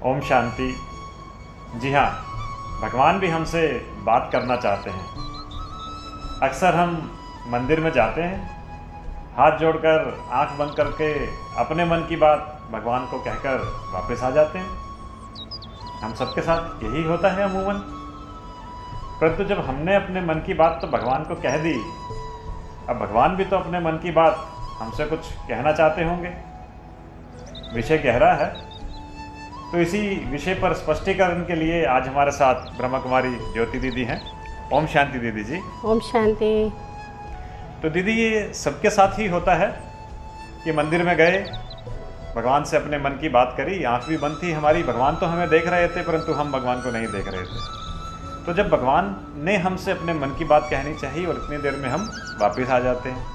ओम शांति। जी हाँ, भगवान भी हमसे बात करना चाहते हैं। अक्सर हम मंदिर में जाते हैं, हाथ जोड़कर आंख बंद करके अपने मन की बात भगवान को कहकर वापस आ जाते हैं। हम सबके साथ यही होता है अमूमन। परंतु जब हमने अपने मन की बात तो भगवान को कह दी, अब भगवान भी तो अपने मन की बात हमसे कुछ कहना चाहते होंगे। विषय गहरा है, तो इसी विषय पर स्पष्टीकरण के लिए आज हमारे साथ ब्रह्मा कुमारी ज्योति दीदी हैं। ओम शांति दीदी जी। ओम शांति। तो दीदी, ये सबके साथ ही होता है कि मंदिर में गए, भगवान से अपने मन की बात करी, आंख भी बंद थी हमारी, भगवान तो हमें देख रहे थे परंतु हम भगवान को नहीं देख रहे थे। तो जब भगवान ने हमसे अपने मन की बात कहनी चाहिए और इतनी देर में हम वापस आ जाते हैं,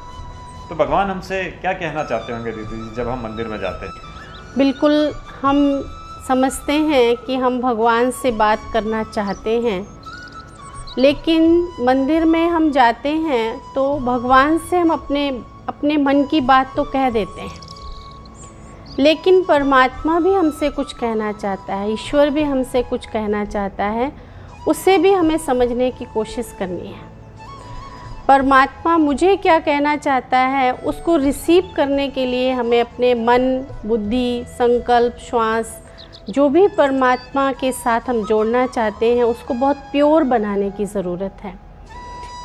तो भगवान हमसे क्या कहना चाहते होंगे दीदी जी जब हम मंदिर में जाते हैं? बिल्कुल, हम समझते हैं कि हम भगवान से बात करना चाहते हैं, लेकिन मंदिर में हम जाते हैं तो भगवान से हम अपने मन की बात तो कह देते हैं, लेकिन परमात्मा भी हमसे कुछ कहना चाहता है, ईश्वर भी हमसे कुछ कहना चाहता है। उसे भी हमें समझने की कोशिश करनी है। परमात्मा मुझे क्या कहना चाहता है, उसको रिसीव करने के लिए हमें अपने मन, बुद्धि, संकल्प, श्वास, जो भी परमात्मा के साथ हम जोड़ना चाहते हैं, उसको बहुत प्योर बनाने की ज़रूरत है।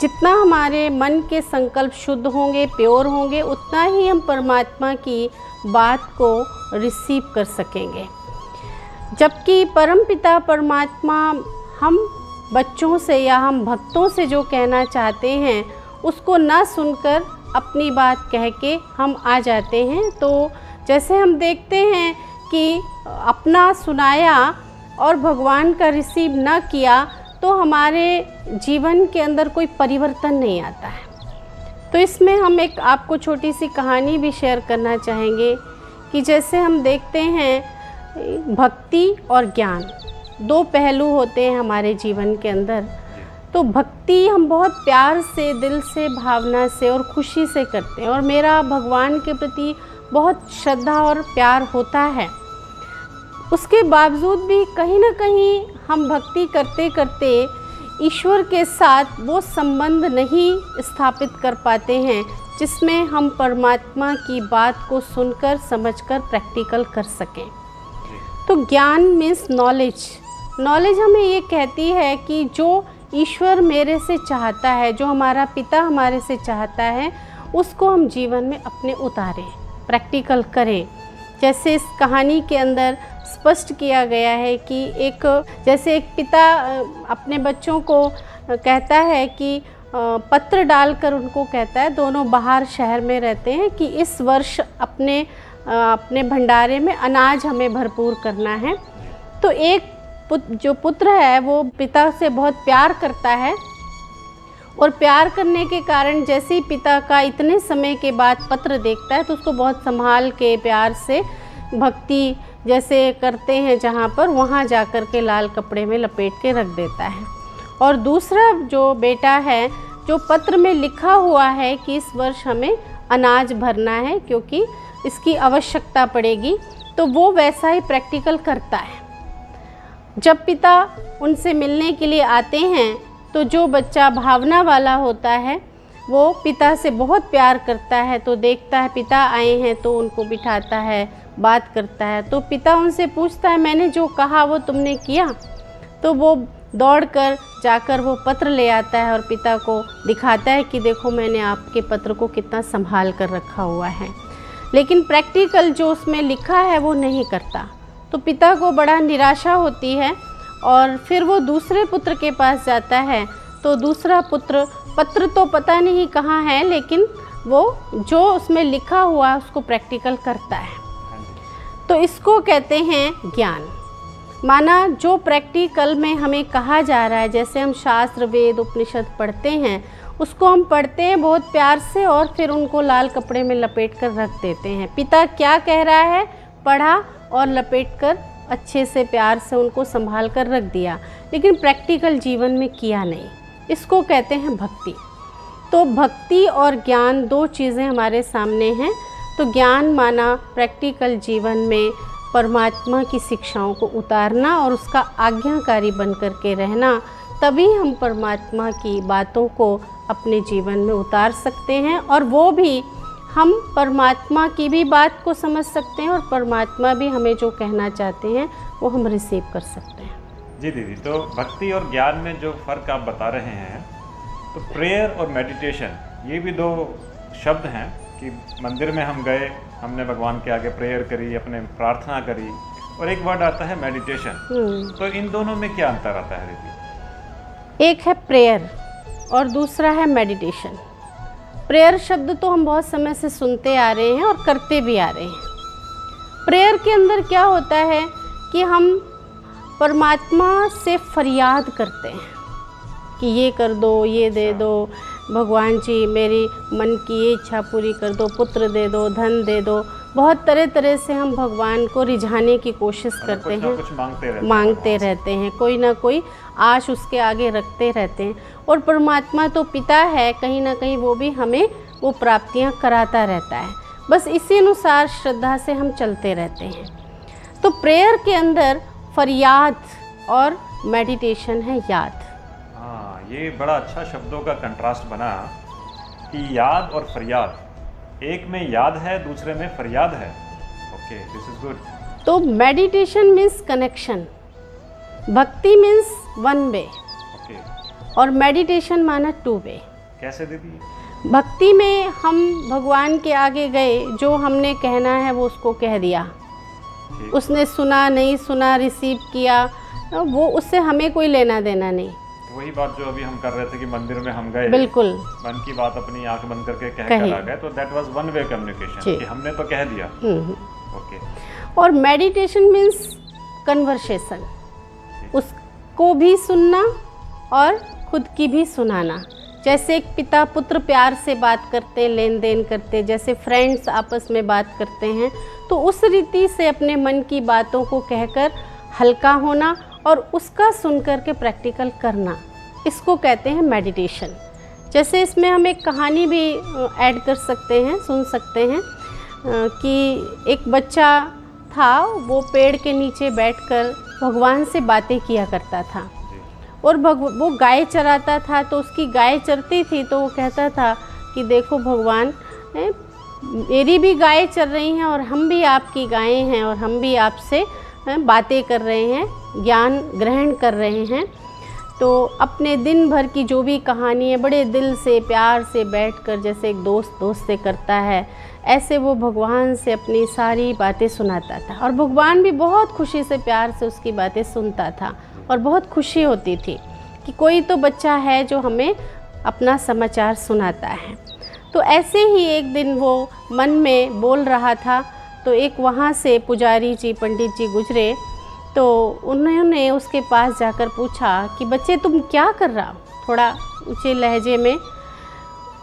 जितना हमारे मन के संकल्प शुद्ध होंगे, प्योर होंगे, उतना ही हम परमात्मा की बात को रिसीव कर सकेंगे। जबकि परमपिता परमात्मा हम बच्चों से या हम भक्तों से जो कहना चाहते हैं, उसको ना सुनकर अपनी बात कह के हम आ जाते हैं। तो जैसे हम देखते हैं कि अपना सुनाया और भगवान का रिसीव ना किया तो हमारे जीवन के अंदर कोई परिवर्तन नहीं आता है। तो इसमें हम एक आपको छोटी सी कहानी भी शेयर करना चाहेंगे कि जैसे हम देखते हैं भक्ति और ज्ञान, दो पहलू होते हैं हमारे जीवन के अंदर। तो भक्ति हम बहुत प्यार से, दिल से, भावना से और खुशी से करते हैं, और मेरा भगवान के प्रति बहुत श्रद्धा और प्यार होता है। उसके बावजूद भी कहीं ना कहीं हम भक्ति करते करते ईश्वर के साथ वो संबंध नहीं स्थापित कर पाते हैं जिसमें हम परमात्मा की बात को सुनकर, समझकर प्रैक्टिकल कर सकें। तो ज्ञान मीन्स नॉलेज। नॉलेज हमें ये कहती है कि जो ईश्वर मेरे से चाहता है, जो हमारा पिता हमारे से चाहता है, उसको हम जीवन में अपने उतारें, प्रैक्टिकल करें। जैसे इस कहानी के अंदर स्पष्ट किया गया है कि एक पिता अपने बच्चों को कहता है कि पत्र डालकर उनको कहता है, दोनों बाहर शहर में रहते हैं, कि इस वर्ष अपने भंडारे में अनाज हमें भरपूर करना है। तो एक जो पुत्र है वो पिता से बहुत प्यार करता है, और प्यार करने के कारण जैसे ही पिता का इतने समय के बाद पत्र देखता है तो उसको बहुत संभाल के प्यार से, भक्ति जैसे करते हैं जहाँ पर, वहाँ जा कर के लाल कपड़े में लपेट के रख देता है। और दूसरा जो बेटा है, जो पत्र में लिखा हुआ है कि इस वर्ष हमें अनाज भरना है क्योंकि इसकी आवश्यकता पड़ेगी, तो वो वैसा ही प्रैक्टिकल करता है। जब पिता उनसे मिलने के लिए आते हैं तो जो बच्चा भावना वाला होता है वो पिता से बहुत प्यार करता है, तो देखता है पिता आए हैं तो उनको बिठाता है, बात करता है। तो पिता उनसे पूछता है, मैंने जो कहा वो तुमने किया? तो वो दौड़कर जाकर वो पत्र ले आता है और पिता को दिखाता है कि देखो मैंने आपके पत्र को कितना संभाल कर रखा हुआ है, लेकिन प्रैक्टिकल जो उसमें लिखा है वो नहीं करता। तो पिता को बड़ा निराशा होती है, और फिर वो दूसरे पुत्र के पास जाता है। तो दूसरा पुत्र, पत्र तो पता नहीं कहाँ है, लेकिन वो जो उसमें लिखा हुआ उसको प्रैक्टिकल करता है। तो इसको कहते हैं ज्ञान। माना जो प्रैक्टिकल में हमें कहा जा रहा है, जैसे हम शास्त्र, वेद, उपनिषद पढ़ते हैं, उसको हम पढ़ते हैं बहुत प्यार से और फिर उनको लाल कपड़े में लपेट कर रख देते हैं। पिता क्या कह रहा है, पढ़ा और लपेट कर अच्छे से प्यार से उनको संभाल कर रख दिया, लेकिन प्रैक्टिकल जीवन में किया नहीं। इसको कहते हैं भक्ति। तो भक्ति और ज्ञान दो चीज़ें हमारे सामने हैं। तो ज्ञान माना प्रैक्टिकल जीवन में परमात्मा की शिक्षाओं को उतारना और उसका आज्ञाकारी बन कर के रहना, तभी हम परमात्मा की बातों को अपने जीवन में उतार सकते हैं और वो भी हम परमात्मा की भी बात को समझ सकते हैं और परमात्मा भी हमें जो कहना चाहते हैं वो हम रिसीव कर सकते हैं। जी दीदी, तो भक्ति और ज्ञान में जो फ़र्क आप बता रहे हैं, तो प्रेयर और मेडिटेशन ये भी दो शब्द हैं कि मंदिर में हम गए, हमने भगवान के आगे प्रेयर करी, अपने प्रार्थना करी, और एक वर्ड आता है मेडिटेशन। तो इन दोनों में क्या अंतर आता है दीदी? एक है प्रेयर और दूसरा है मेडिटेशन। प्रेयर शब्द तो हम बहुत समय से सुनते आ रहे हैं और करते भी आ रहे हैं। प्रेयर के अंदर क्या होता है कि हम परमात्मा से फरियाद करते हैं कि ये कर दो, ये दे दो, भगवान जी मेरी मन की ये इच्छा पूरी कर दो, पुत्र दे दो, धन दे दो। बहुत तरह तरह से हम भगवान को रिझाने की कोशिश करते हैं, कुछ मांगते रहते हैं, कोई ना कोई आश उसके आगे रखते रहते हैं। और परमात्मा तो पिता है, कहीं ना कहीं वो भी हमें वो प्राप्तियां कराता रहता है। बस इसी अनुसार श्रद्धा से हम चलते रहते हैं। तो प्रेयर के अंदर फरियाद और मेडिटेशन है याद। हाँ, ये बड़ा अच्छा शब्दों का कंट्रास्ट बना कि याद और फरियाद, एक में याद है, दूसरे में फरियाद है। Okay, this is good. तो मेडिटेशन मीन्स कनेक्शन, भक्ति मीन्स वन वे, ओके, और मेडिटेशन माना टू वे। कैसे दीदी? भक्ति में हम भगवान के आगे गए, जो हमने कहना है वो उसको कह दिया, उसने सुना नहीं सुना, रिसीव किया, वो उससे हमें कोई लेना देना नहीं। वही बात जो अभी हम कर रहे थे कि मंदिर में हम गए, बिल्कुल मन की बात अपनी आंख बंद करके कह कर आ गए, तो that was one way communication कि हमने तो कह दिया। ओके। और मेडिटेशन मीन्स कन्वर्सेशन, उसको भी सुनना और खुद की भी सुनाना। जैसे एक पिता पुत्र प्यार से बात करते, लेन देन करते, जैसे फ्रेंड्स आपस में बात करते हैं, तो उस रीति से अपने मन की बातों को कहकर हल्का होना और उसका सुनकर के प्रैक्टिकल करना, इसको कहते हैं मेडिटेशन। जैसे इसमें हम एक कहानी भी ऐड कर सकते हैं, सुन सकते हैं कि एक बच्चा था, वो पेड़ के नीचे बैठकर भगवान से बातें किया करता था और वो गाय चराता था। तो उसकी गाय चरती थी तो वो कहता था कि देखो भगवान, मेरी भी गाय चर रही हैं और हम भी आपकी गायें हैं और हम भी आपसे बातें कर रहे हैं, ज्ञान ग्रहण कर रहे हैं। तो अपने दिन भर की जो भी कहानी है बड़े दिल से प्यार से बैठकर, जैसे एक दोस्त से करता है, ऐसे वो भगवान से अपनी सारी बातें सुनाता था और भगवान भी बहुत खुशी से प्यार से उसकी बातें सुनता था और बहुत खुशी होती थी कि कोई तो बच्चा है जो हमें अपना समाचार सुनाता है। तो ऐसे ही एक दिन वो मन में बोल रहा था, तो एक वहाँ से पुजारी जी, पंडित जी गुजरे, तो उन्होंने उसके पास जाकर पूछा कि बच्चे तुम क्या कर रहा हो, थोड़ा ऊंचे लहजे में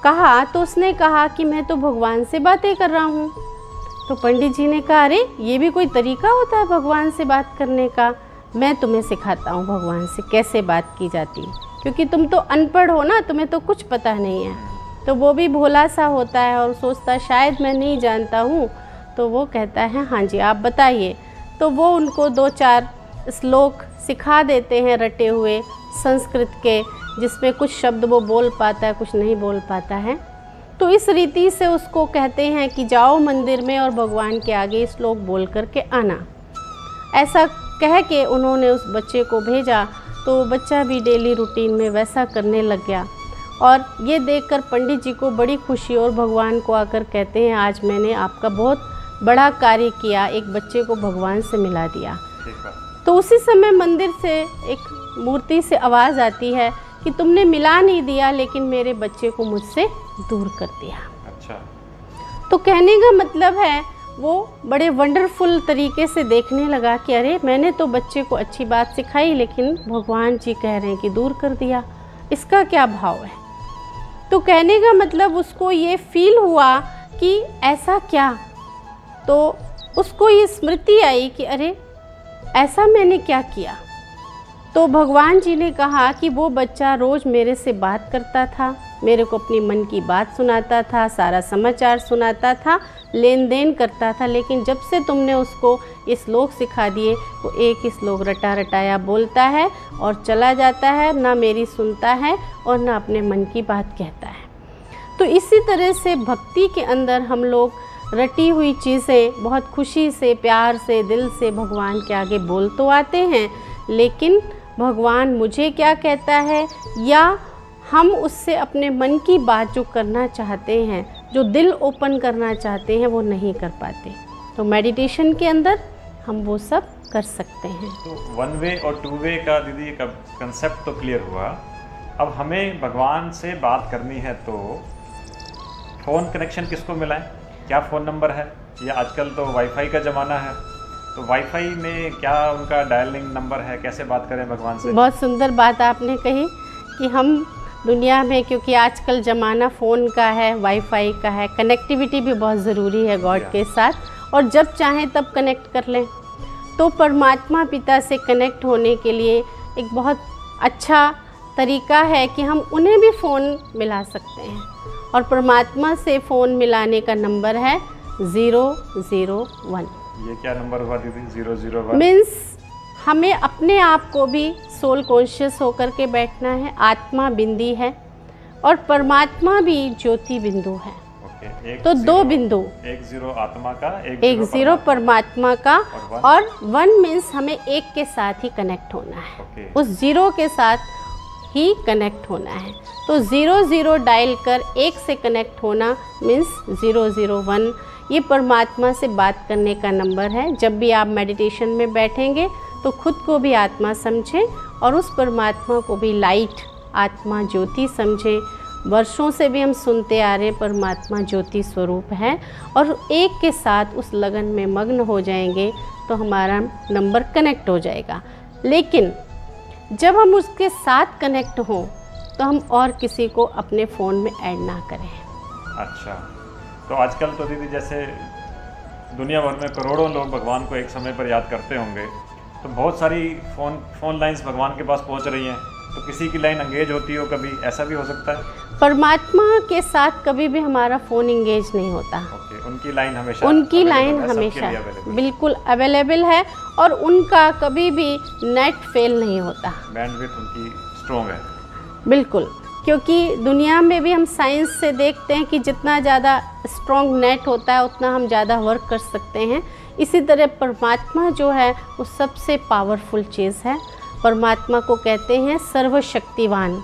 कहा। तो उसने कहा कि मैं तो भगवान से बातें कर रहा हूँ। तो पंडित जी ने कहा, अरे ये भी कोई तरीका होता है भगवान से बात करने का? मैं तुम्हें सिखाता हूँ भगवान से कैसे बात की जाती है, क्योंकि तुम तो अनपढ़ हो ना, तुम्हें तो कुछ पता नहीं है। तो वो भी भोला सा होता है और सोचता है शायद मैं नहीं जानता हूँ। तो वो कहता है हाँ जी आप बताइए। तो वो उनको 2-4 श्लोक सिखा देते हैं रटे हुए संस्कृत के, जिसमें कुछ शब्द वो बोल पाता है, कुछ नहीं बोल पाता है। तो इस रीति से उसको कहते हैं कि जाओ मंदिर में और भगवान के आगे श्लोक बोल करके आना। ऐसा कह के उन्होंने उस बच्चे को भेजा। तो बच्चा भी डेली रूटीन में वैसा करने लग गया और ये देखकर पंडित जी को बड़ी खुशी, और भगवान को आकर कहते हैं आज मैंने आपका बहुत बड़ा कार्य किया, एक बच्चे को भगवान से मिला दिया। तो उसी समय मंदिर से एक मूर्ति से आवाज़ आती है कि तुमने मिला नहीं दिया, लेकिन मेरे बच्चे को मुझसे दूर कर दिया। अच्छा। तो कहने का मतलब है वो बड़े वंडरफुल तरीके से देखने लगा कि अरे मैंने तो बच्चे को अच्छी बात सिखाई, लेकिन भगवान जी कह रहे हैं कि दूर कर दिया, इसका क्या भाव है। तो कहने का मतलब उसको ये फील हुआ कि ऐसा क्या। तो उसको ये स्मृति आई कि अरे ऐसा मैंने क्या किया। तो भगवान जी ने कहा कि वो बच्चा रोज़ मेरे से बात करता था, मेरे को अपनी मन की बात सुनाता था, सारा समाचार सुनाता था, लेन देन करता था। लेकिन जब से तुमने उसको ये श्लोक सिखा दिए, वो एक ही श्लोक रटा रटाया बोलता है और चला जाता है, ना मेरी सुनता है और ना अपने मन की बात कहता है। तो इसी तरह से भक्ति के अंदर हम लोग रटी हुई चीज़ें बहुत खुशी से, प्यार से, दिल से भगवान के आगे बोल तो आते हैं, लेकिन भगवान मुझे क्या कहता है या हम उससे अपने मन की बात जो करना चाहते हैं, जो दिल ओपन करना चाहते हैं, वो नहीं कर पाते। तो मेडिटेशन के अंदर हम वो सब कर सकते हैं। तो 1 वे और 2 वे का दीदी का कंसेप्ट तो क्लियर हुआ। अब हमें भगवान से बात करनी है तो फ़ोन कनेक्शन किसको मिलाएं? क्या फ़ोन नंबर है? या आजकल तो वाईफाई का ज़माना है, तो वाईफाई में क्या उनका डायलिंग नंबर है? कैसे बात करें भगवान से? बहुत सुंदर बात आपने कही कि हम दुनिया में, क्योंकि आजकल ज़माना फ़ोन का है, वाईफाई का है, कनेक्टिविटी भी बहुत ज़रूरी है गॉड के साथ, और जब चाहें तब कनेक्ट कर लें। तो परमात्मा पिता से कनेक्ट होने के लिए एक बहुत अच्छा तरीका है कि हम उन्हें भी फ़ोन मिला सकते हैं, और परमात्मा से फ़ोन मिलाने का नंबर है 001। ये क्या नंबर हुआ दीदी? 001 मीन्स हमें अपने आप को भी सोल कॉन्शियस होकर के बैठना है। आत्मा बिंदी है और परमात्मा भी ज्योति बिंदु है। ओके, तो 2 बिंदु, 10 आत्मा का, 10 परमात्मा का, और 1 मीन्स हमें एक के साथ ही कनेक्ट होना है। ओके। उस 0 के साथ ही कनेक्ट होना है। तो 00 डायल कर 1 से कनेक्ट होना मीन्स 001। ये परमात्मा से बात करने का नंबर है। जब भी आप मेडिटेशन में बैठेंगे तो खुद को भी आत्मा समझें और उस परमात्मा को भी लाइट, आत्मा, ज्योति समझें। वर्षों से भी हम सुनते आ रहे हैं परमात्मा ज्योति स्वरूप है, और एक के साथ उस लगन में मग्न हो जाएंगे तो हमारा नंबर कनेक्ट हो जाएगा। लेकिन जब हम उसके साथ कनेक्ट हों तो हम और किसी को अपने फ़ोन में ऐड ना करें। अच्छा, तो आजकल तो दीदी जैसे दुनिया भर में करोड़ों लोग भगवान को एक समय पर याद करते होंगे, तो बहुत सारी फ़ोन लाइंस भगवान के पास पहुंच रही हैं, तो किसी की लाइन एंगेज होती हो कभी, ऐसा भी हो सकता है? परमात्मा के साथ कभी भी हमारा फ़ोन एंगेज नहीं होता। ओके, उनकी लाइन हमेशा बिल्कुल अवेलेबल है, और उनका कभी भी नेट फेल नहीं होता। बैंडविड्थ उनकी स्ट्रॉन्ग है। बिल्कुल, क्योंकि दुनिया में भी हम साइंस से देखते हैं कि जितना ज़्यादा स्ट्रॉन्ग नेट होता है उतना हम ज़्यादा वर्क कर सकते हैं। इसी तरह परमात्मा जो है वो सबसे पावरफुल चीज़ है। परमात्मा को कहते हैं सर्वशक्तिवान,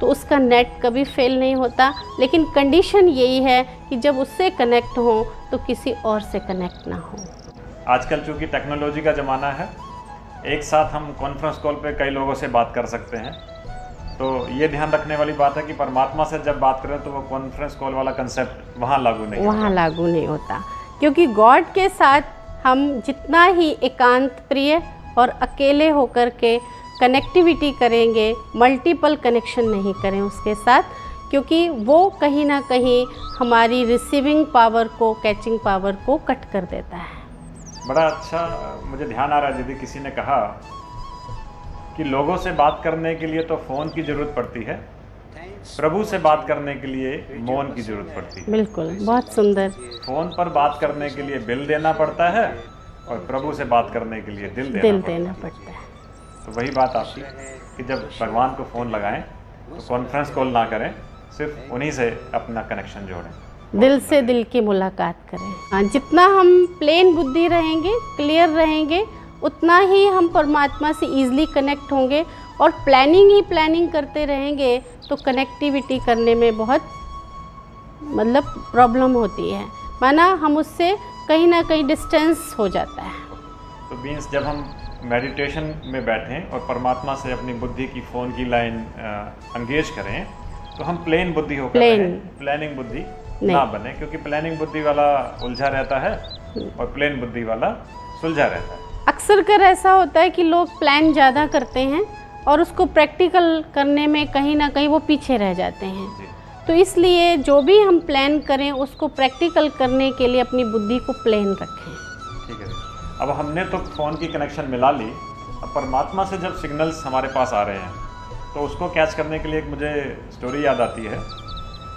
तो उसका नेट कभी फेल नहीं होता। लेकिन कंडीशन यही है कि जब उससे कनेक्ट हो तो किसी और से कनेक्ट ना हो। आजकल चूँकि टेक्नोलॉजी का ज़माना है, एक साथ हम कॉन्फ्रेंस कॉल पे कई लोगों से बात कर सकते हैं, तो ये ध्यान रखने वाली बात है कि परमात्मा से जब बात करें तो वो कॉन्फ्रेंस कॉल वाला कंसेप्ट वहाँ लागू नहीं होता, क्योंकि गॉड के साथ हम जितना ही एकांत प्रिय और अकेले होकर के कनेक्टिविटी करेंगे, मल्टीपल कनेक्शन नहीं करें उसके साथ, क्योंकि वो कहीं ना कहीं हमारी रिसीविंग पावर को, कैचिंग पावर को कट कर देता है। बड़ा अच्छा मुझे ध्यान आ रहा है दीदी, किसी ने कहा कि लोगों से बात करने के लिए तो फ़ोन की ज़रूरत पड़ती है, प्रभु से बात करने के लिए मौन की ज़रूरत पड़ती है। बिल्कुल, बहुत सुंदर। फ़ोन पर बात करने के लिए बिल देना पड़ता है और प्रभु से बात करने के लिए दिल देना पड़ता है। तो वही बात आपकी कि जब भगवान को फ़ोन लगाएं तो कॉन्फ्रेंस कॉल ना करें, सिर्फ उन्हीं से अपना कनेक्शन जोड़ें, दिल से दिल की मुलाकात करें। हाँ, जितना हम प्लेन बुद्धि रहेंगे, क्लियर रहेंगे, उतना ही हम परमात्मा से ईज़िली कनेक्ट होंगे। और प्लानिंग करते रहेंगे तो कनेक्टिविटी करने में बहुत प्रॉब्लम होती है, माना हम उससे कहीं ना कहीं डिस्टेंस हो जाता है। तो मीन्स जब हम मेडिटेशन में बैठें और परमात्मा से अपनी बुद्धि की फ़ोन की लाइन एंगेज करें तो हम प्लेन बुद्धि होकर प्लानिंग बुद्धि ना बने, क्योंकि प्लानिंग बुद्धि वाला उलझा रहता है और प्लेन बुद्धि वाला सुलझा रहता है। अक्सर कर ऐसा होता है कि लोग प्लान ज़्यादा करते हैं और उसको प्रैक्टिकल करने में कहीं ना कहीं वो पीछे रह जाते हैं। तो इसलिए जो भी हम प्लान करें उसको प्रैक्टिकल करने के लिए अपनी बुद्धि को प्लेन रखें। ठीक है, अब हमने तो फ़ोन की कनेक्शन मिला ली, अब परमात्मा से जब सिग्नल्स हमारे पास आ रहे हैं तो उसको कैच करने के लिए एक मुझे स्टोरी याद आती है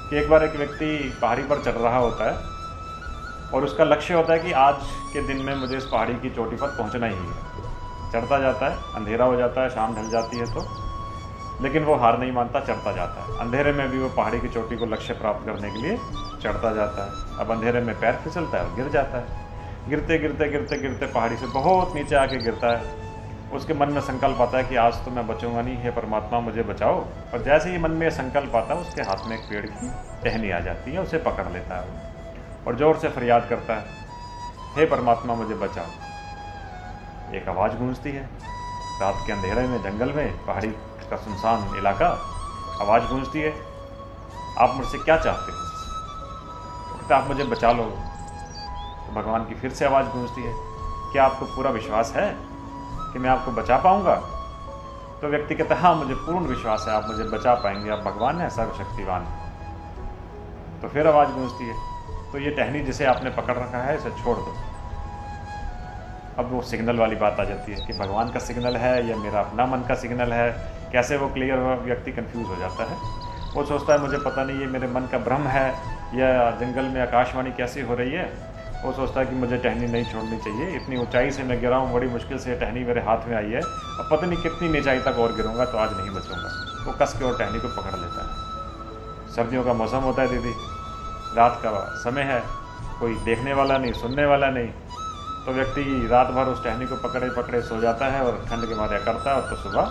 कि एक बार एक व्यक्ति पहाड़ी पर चढ़ रहा होता है और उसका लक्ष्य होता है कि आज के दिन में मुझे इस पहाड़ी की चोटी पर पहुंचना ही है। चढ़ता जाता है, अंधेरा हो जाता है, शाम ढल जाती है तो, लेकिन वो हार नहीं मानता, चढ़ता जाता है। अंधेरे में भी वो पहाड़ी की चोटी को लक्ष्य प्राप्त करने के लिए चढ़ता जाता है। अब अंधेरे में पैर फिसलता है और गिर जाता है। गिरते गिरते गिरते गिरते पहाड़ी से बहुत नीचे आके गिरता है। उसके मन में संकल्प आता है कि आज तो मैं बचूंगा नहीं, हे परमात्मा मुझे बचाओ। और जैसे ही मन में संकल्प आता है, उसके हाथ में एक पेड़ की टहनी आ जाती है, उसे पकड़ लेता है वो और ज़ोर से फरियाद करता है, हे परमात्मा मुझे बचाओ। एक आवाज़ गूंजती है रात के अंधेरे में, जंगल में, पहाड़ी का सुनसान इलाका, आवाज़ गूंजती है, आप मुझसे क्या चाहते हो? तो आप मुझे बचा लो। तो भगवान की फिर से आवाज़ गूंजती है, क्या आपको पूरा विश्वास है कि मैं आपको बचा पाऊंगा? तो व्यक्ति कहता है, हाँ मुझे पूर्ण विश्वास है, आप मुझे बचा पाएंगे, आप भगवान हैं, सर्वशक्तिवान। तो फिर आवाज़ गूंजती है, तो ये टहनी जिसे आपने पकड़ रखा है इसे छोड़ दो। अब वो सिग्नल वाली बात आ जाती है कि भगवान का सिग्नल है या मेरा अपना मन का सिग्नल है, कैसे वो क्लियर हुआ? व्यक्ति कंफ्यूज हो जाता है। वो सोचता है मुझे पता नहीं ये मेरे मन का भ्रम है या जंगल में आकाशवाणी कैसी हो रही है। वो सोचता है कि मुझे टहनी नहीं छोड़नी चाहिए, इतनी ऊंचाई से मैं गिरा हूँ, बड़ी मुश्किल से टहनी मेरे हाथ में आई है, अब पता नहीं कितनी ऊंचाई तक और गिरूंगा तो आज नहीं बचूंगा। वो कस के और टहनी को पकड़ लेता है। सर्दियों का मौसम होता है दीदी, रात का समय है, कोई देखने वाला नहीं, सुनने वाला नहीं, तो व्यक्ति रात भर उस टहनी को पकड़े पकड़े सो जाता है और ठंड के मारे करता है और तो सुबह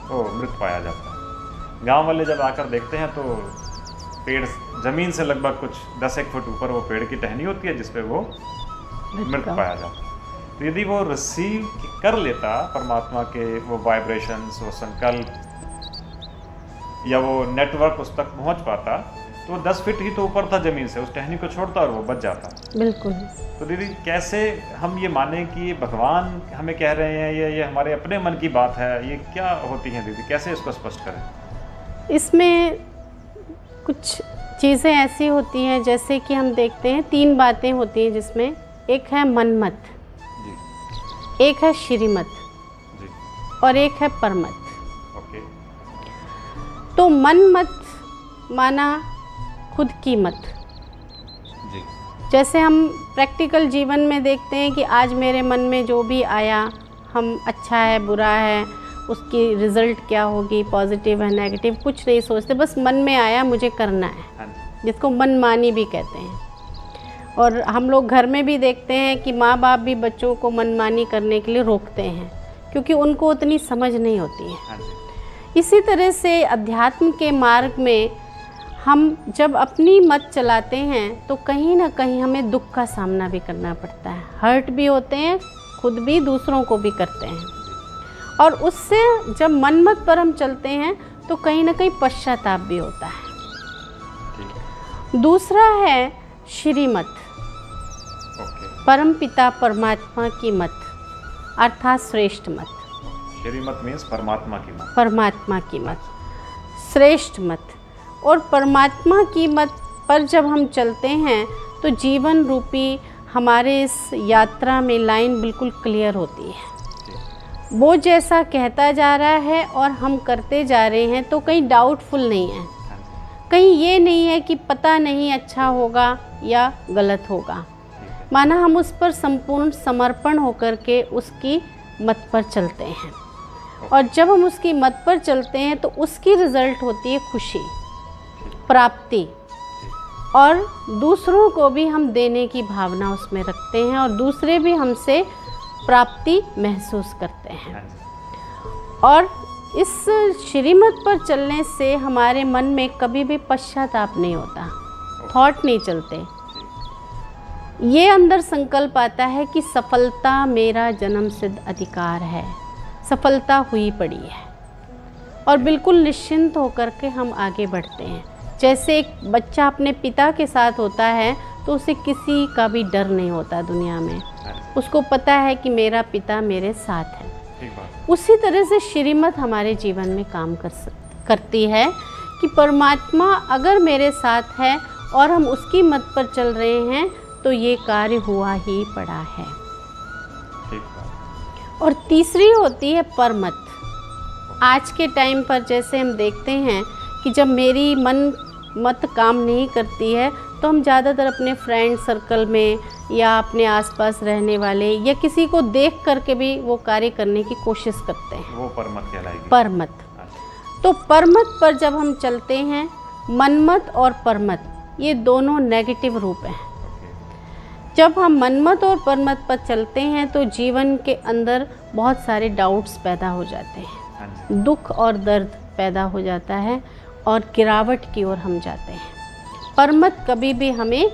वो मृत पाया जाता है। गांव वाले जब आकर देखते हैं तो पेड़ ज़मीन से लगभग कुछ 10-1 फुट ऊपर वो पेड़ की टहनी होती है जिस पे वो मृत पाया जाता है। तो यदि वो रिसीव कर लेता परमात्मा के वो वाइब्रेशंस, वो संकल्प या वो नेटवर्क उस तक पहुंच पाता, तो 10 फीट ही तो ऊपर था ज़मीन से, उस टहनी को छोड़ता और वो बच जाता। बिल्कुल। तो दीदी कैसे हम ये माने कि ये भगवान हमें कह रहे हैं, ये हमारे अपने मन की बात है, ये क्या होती है दीदी, कैसे इसको स्पष्ट करें? इसमें कुछ चीज़ें ऐसी होती हैं, जैसे कि हम देखते हैं 3 बातें होती हैं जिसमें, एक है मनमत जी, एक है श्रीमत जी, और एक है परमत। ओके। तो मनमत माना खुद की मत। जी, जैसे हम प्रैक्टिकल जीवन में देखते हैं कि आज मेरे मन में जो भी आया, हम अच्छा है बुरा है, उसकी रिज़ल्ट क्या होगी, पॉजिटिव है नेगेटिव, कुछ नहीं सोचते, बस मन में आया मुझे करना है, हाँ जी, जिसको मनमानी भी कहते हैं। और हम लोग घर में भी देखते हैं कि माँ बाप भी बच्चों को मनमानी करने के लिए रोकते हैं, क्योंकि उनको उतनी समझ नहीं होती है। हाँ जी, इसी तरह से अध्यात्म के मार्ग में हम जब अपनी मत चलाते हैं तो कहीं ना कहीं हमें दुख का सामना भी करना पड़ता है, हर्ट भी होते हैं, खुद भी दूसरों को भी करते हैं। और उससे जब मनमत पर हम चलते हैं तो कहीं ना कहीं पश्चाताप भी होता है। ठीक, दूसरा है श्रीमत, ओके। परम पिता परमात्मा की मत, अर्थात श्रेष्ठ मत। श्रीमत मीन्स परमात्मा की मत। परमात्मा की मत, श्रेष्ठ मत। और परमात्मा की मत पर जब हम चलते हैं तो जीवन रूपी हमारे इस यात्रा में लाइन बिल्कुल क्लियर होती है। वो जैसा कहता जा रहा है और हम करते जा रहे हैं, तो कहीं डाउटफुल नहीं है, कहीं ये नहीं है कि पता नहीं अच्छा होगा या गलत होगा। माना हम उस पर संपूर्ण समर्पण होकर के उसकी मत पर चलते हैं, और जब हम उसकी मत पर चलते हैं तो उसकी रिज़ल्ट होती है खुशी, प्राप्ति, और दूसरों को भी हम देने की भावना उसमें रखते हैं और दूसरे भी हमसे प्राप्ति महसूस करते हैं। और इस श्रीमत पर चलने से हमारे मन में कभी भी पश्चाताप नहीं होता, थॉट नहीं चलते। ये अंदर संकल्प आता है कि सफलता मेरा जन्म सिद्ध अधिकार है, सफलता हुई पड़ी है, और बिल्कुल निश्चिंत होकर के हम आगे बढ़ते हैं। जैसे एक बच्चा अपने पिता के साथ होता है तो उसे किसी का भी डर नहीं होता दुनिया में, उसको पता है कि मेरा पिता मेरे साथ है। उसी तरह से श्रीमत हमारे जीवन में काम करती है कि परमात्मा अगर मेरे साथ है और हम उसकी मत पर चल रहे हैं तो ये कार्य हुआ ही पड़ा है। और तीसरी होती है परमत। आज के टाइम पर जैसे हम देखते हैं कि जब मेरी मन मत काम नहीं करती है तो हम ज़्यादातर अपने फ्रेंड सर्कल में या अपने आसपास रहने वाले या किसी को देख करके भी वो कार्य करने की कोशिश करते हैं। वो परमत कहलाएगी। परमत। तो परमत पर जब हम चलते हैं, मनमत और परमत ये दोनों नेगेटिव रूप हैं। जब हम मनमत और परमत पर चलते हैं तो जीवन के अंदर बहुत सारे डाउट्स पैदा हो जाते हैं, दुख और दर्द पैदा हो जाता है और गिरावट की ओर हम जाते हैं। परमत कभी भी हमें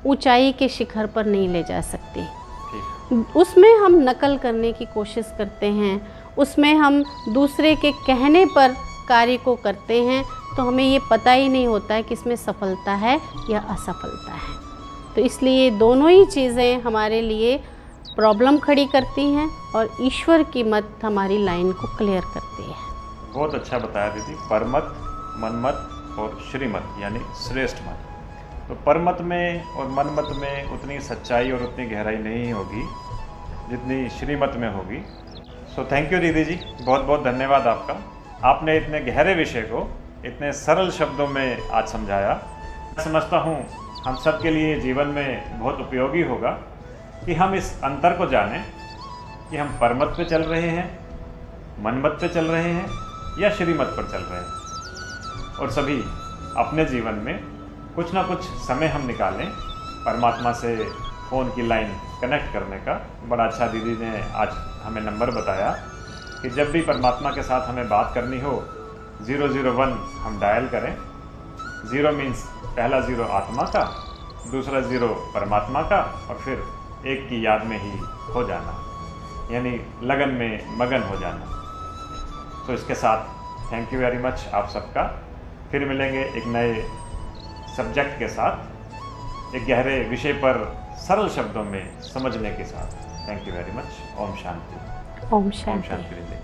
ऊंचाई के शिखर पर नहीं ले जा सकती। उसमें हम नकल करने की कोशिश करते हैं, उसमें हम दूसरे के कहने पर कार्य को करते हैं, तो हमें ये पता ही नहीं होता है कि इसमें सफलता है या असफलता है। तो इसलिए दोनों ही चीज़ें हमारे लिए प्रॉब्लम खड़ी करती हैं और ईश्वर की मत हमारी लाइन को क्लियर करती है। बहुत अच्छा बताया दीदी। परमत, मनमत और श्रीमत यानी श्रेष्ठ मत। तो परमत में और मनमत में उतनी सच्चाई और उतनी गहराई नहीं होगी जितनी श्रीमत में होगी। सो थैंक यू दीदी जी, बहुत बहुत धन्यवाद आपका। आपने इतने गहरे विषय को इतने सरल शब्दों में आज समझाया। मैं समझता हूँ हम सब के लिए जीवन में बहुत उपयोगी होगा कि हम इस अंतर को जानें कि हम परमत पे चल रहे हैं, मनमत पे चल रहे हैं या श्रीमत पर चल रहे हैं। और सभी अपने जीवन में कुछ ना कुछ समय हम निकालें परमात्मा से फ़ोन की लाइन कनेक्ट करने का। बड़ा अच्छा दीदी ने आज हमें नंबर बताया कि जब भी परमात्मा के साथ हमें बात करनी हो 001 हम डायल करें। 0 मीन्स पहला 0 आत्मा का, दूसरा 0 परमात्मा का और फिर एक की याद में ही खो जाना, यानी लगन में मगन हो जाना। तो इसके साथ थैंक यू वेरी मच आप सबका। फिर मिलेंगे एक नए सब्जेक्ट के साथ, एक गहरे विषय पर सरल शब्दों में समझने के साथ। Thank you very much. ओम शांति। ओम शांति। ओम शांति।